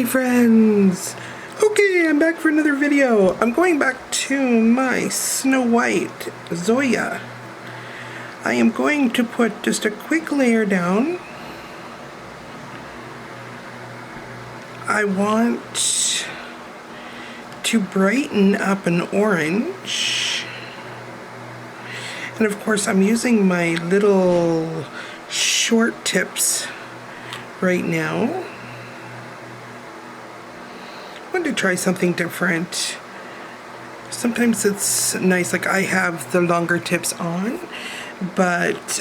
my friends! Okay, I'm back for another video. I'm going back to my Snow White Zoya. I am going to put just a quick layer down. I want to brighten up an orange. And of course I'm using my little short tips right now. I wanted to try something different. Sometimes it's nice, like I have the longer tips on, but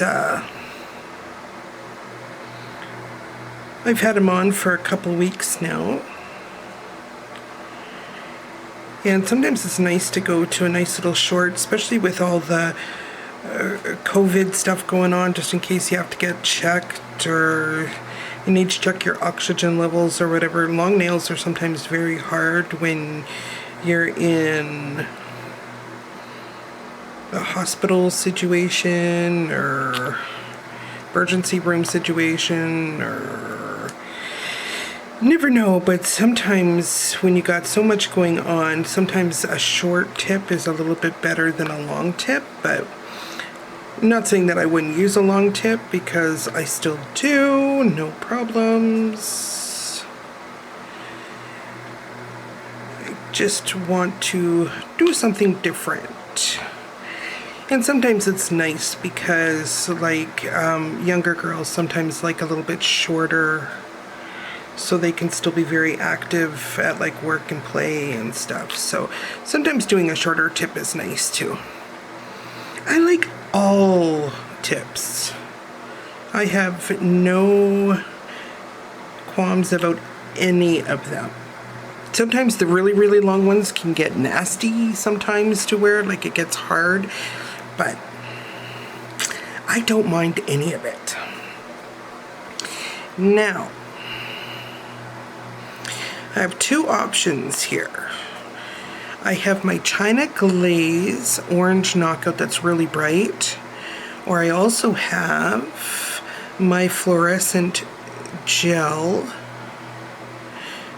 I've had them on for a couple weeks now. And sometimes it's nice to go to a nice little short, especially with all the COVID stuff going on, just in case you have to get checked or you need to check your oxygen levels or whatever. Long nails are sometimes very hard when you're in a hospital situation or emergency room situation, or never know, but sometimes when you got so much going on, sometimes a short tip is a little bit better than a long tip. But I'm not saying that I wouldn't use a long tip, because I still do, no problems. I just want to do something different. And sometimes it's nice because, like, younger girls sometimes like a little bit shorter, so they can still be very active at like work and play and stuff. So sometimes doing a shorter tip is nice too. I like all tips. I have no qualms about any of them. Sometimes the really, really long ones can get nasty sometimes to wear, like it gets hard, but I don't mind any of it. Now, I have two options here. I have my China Glaze orange knockout that's really bright, or I also have my fluorescent gel.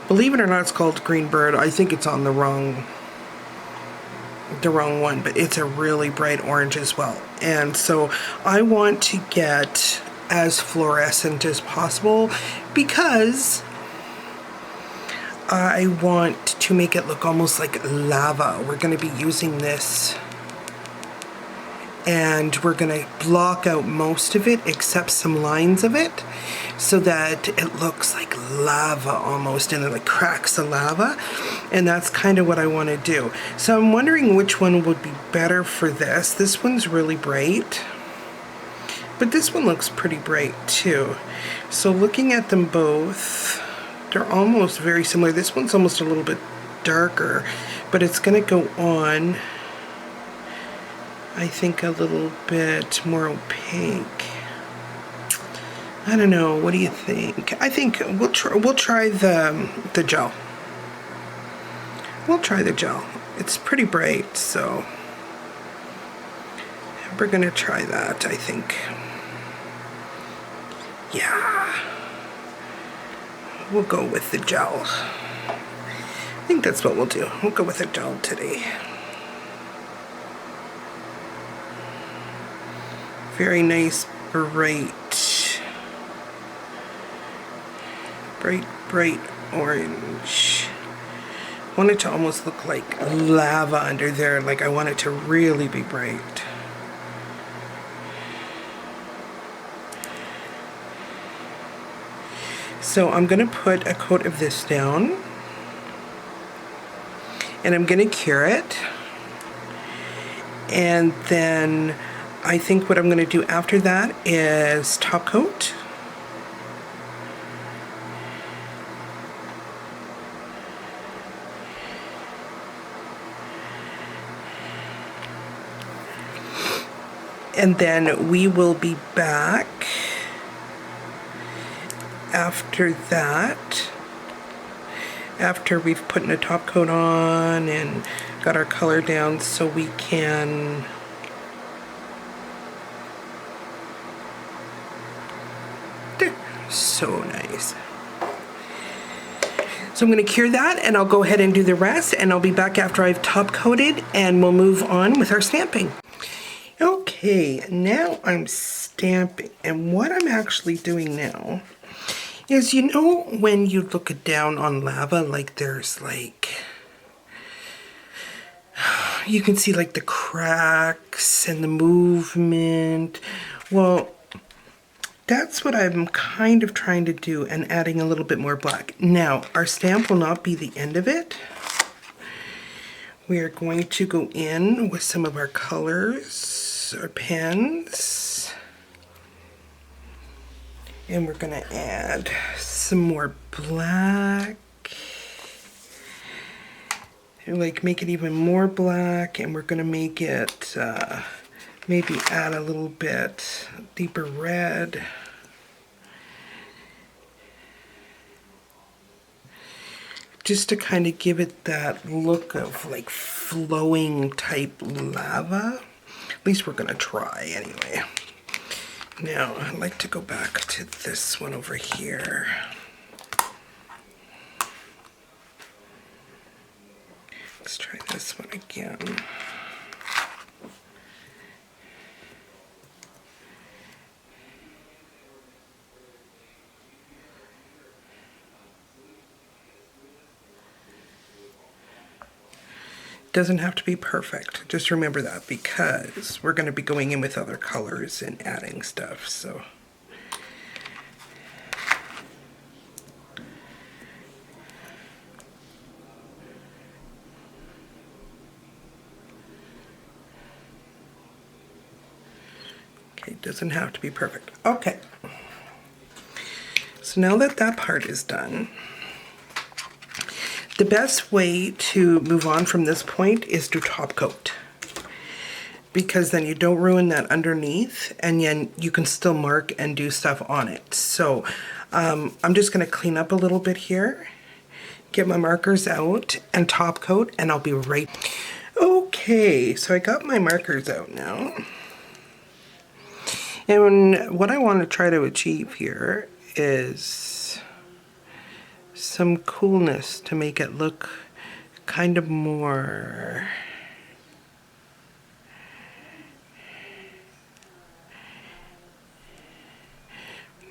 Believe it or not, it's called Green Bird. I think it's on the wrong one, but it's a really bright orange as well. And so I want to get as fluorescent as possible because I want to make it look almost like lava. We're going to be using this, and we're going to block out most of it except some lines of it, so that it looks like lava almost, and it like cracks the lava. And that's kind of what I want to do. So I'm wondering which one would be better for this. This one's really bright, but this one looks pretty bright too. So looking at them both, they're almost very similar. This one's almost a little bit darker, but it's going to go on, I think, a little bit more opaque. I don't know. What do you think? I think we'll try the gel. We'll try the gel. It's pretty bright, so we're going to try that, I think. Yeah. We'll go with the gel. I think that's what we'll do. We'll go with the gel today. Very nice, bright orange. I want it to almost look like lava under there. Like I want it to really be bright. So I'm going to put a coat of this down, and I'm going to cure it, and then I think what I'm going to do after that is top coat. And then we will be back after that, after we've put a top coat on and got our color down, so we can so nice. So I'm going to cure that, and I'll go ahead and do the rest, and I'll be back after I've top coated, and we'll move on with our stamping. Okay, now I'm stamping, and what I'm actually doing now is, you know, when you look down on lava, like there's like, you can see like the cracks and the movement. Well, that's what I'm kind of trying to do, and adding a little bit more black. Now, our stamp will not be the end of it. We are going to go in with some of our colors, our pens, and we're going to add some more black. And like make it even more black, and we're going to make it maybe add a little bit deeper red. Just to kind of give it that look of like flowing type lava. At least we're going to try anyway. Now I'd like to go back to this one over here. Let's try this one again. Doesn't have to be perfect. Just remember that, because we're going to be going in with other colors and adding stuff, so. Okay, doesn't have to be perfect. Okay. So now that that part is done, the best way to move on from this point is to top coat, because then you don't ruin that underneath, and then you can still mark and do stuff on it. So I'm just going to clean up a little bit here, get my markers out, and top coat, and I'll be right. Okay, so I got my markers out now. And what I want to try to achieve here is some coolness to make it look kind of more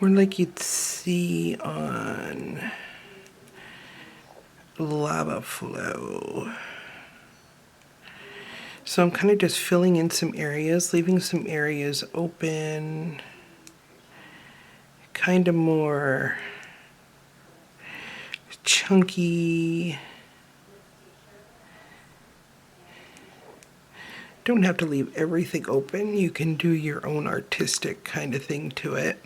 like you'd see on lava flow. So I'm kind of just filling in some areas, leaving some areas open, kind of more chunky. Don't have to leave everything open. You can do your own artistic kind of thing to it.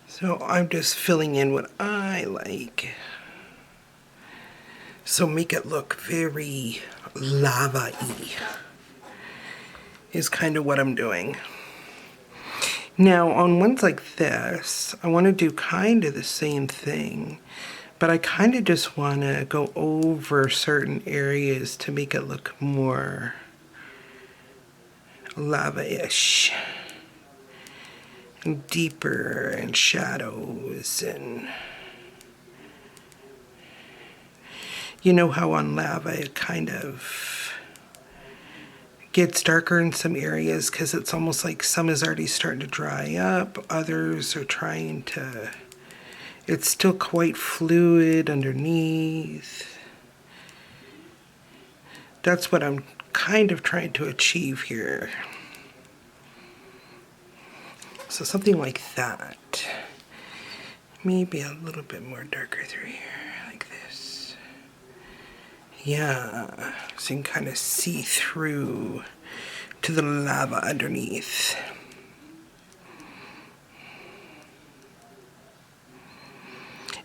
So I'm just filling in what I like. So make it look very lava-y is kind of what I'm doing. Now on ones like this, I want to do kind of the same thing, but I kind of just want to go over certain areas to make it look more lava-ish. And deeper, and shadows, and you know how on lava it kind of gets darker in some areas because it's almost like some is already starting to dry up, others are trying to, it's still quite fluid underneath. That's what I'm kind of trying to achieve here. So something like that. Maybe a little bit more darker through here, like this. Yeah, so you can kind of see through to the lava underneath.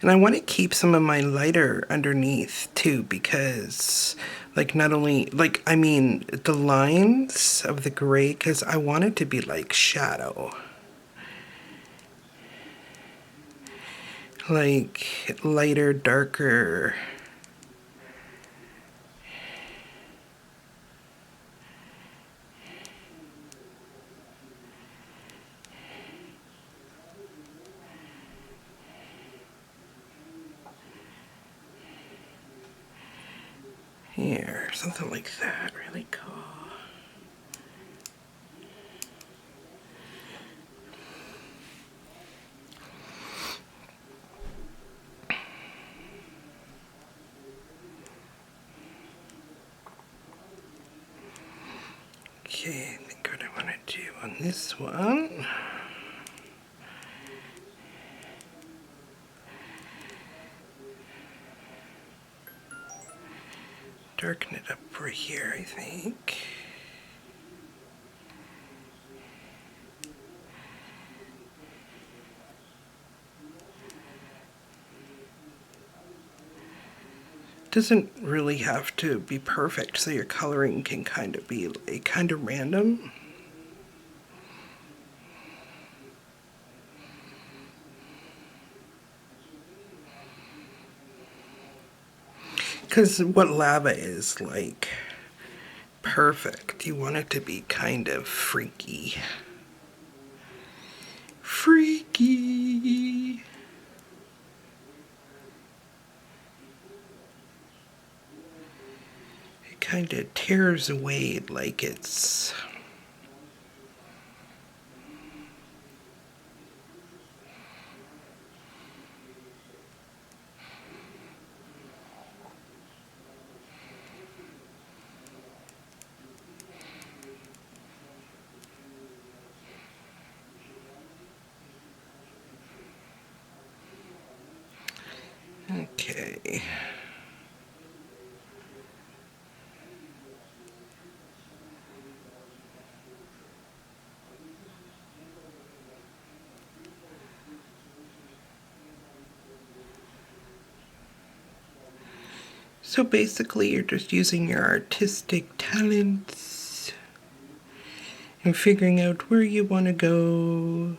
And I want to keep some of my lighter underneath too, because like not only, like, I mean the lines of the gray, because I want it to be like shadow. like lighter, darker. Here, something like that, really cool. Okay, I think what I want to do on this one, darken it up right here, I think. Doesn't really have to be perfect, so your coloring can kind of be like kind of random. Because what lava is like perfect, you want it to be kind of freaky. Freaky. It kind of tears away like it's okay. So basically you're just using your artistic talents and figuring out where you want to go.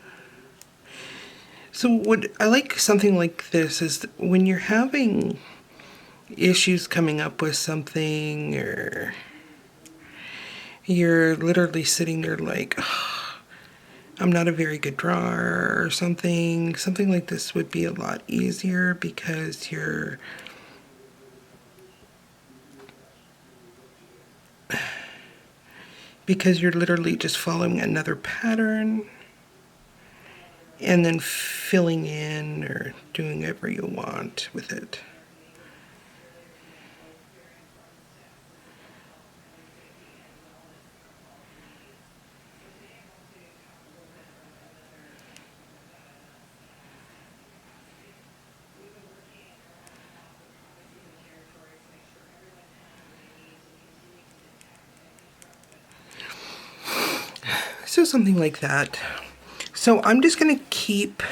So what I like something like this is when you're having issues coming up with something, or you're literally sitting there like, oh, I'm not a very good drawer or something like this would be a lot easier because you're literally just following another pattern and then filling in or doing whatever you want with it. So something like that. So I'm just going to keep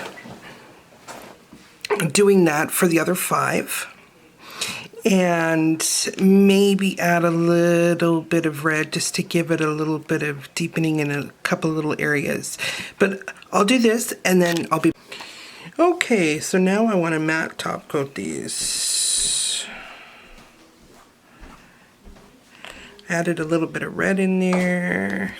doing that for the other 5 and maybe add a little bit of red just to give it a little bit of deepening in a couple little areas. But I'll do this and then I'll be... Okay, so now I want to matte top coat these. Added a little bit of red in there.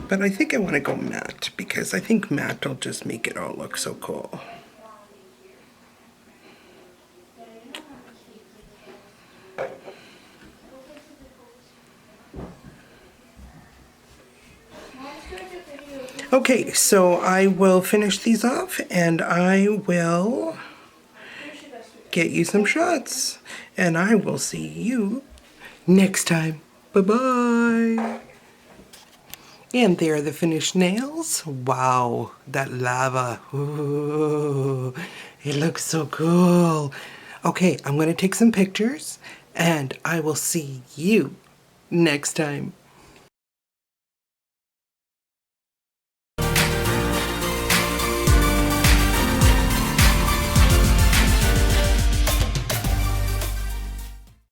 But I think I want to go matte because I think matte will just make it all look so cool. Okay, so I will finish these off and I will get you some shots. And I will see you next time. Bye-bye. And there are the finished nails. Wow, that lava. Ooh, it looks so cool. Okay, I'm going to take some pictures and I will see you next time.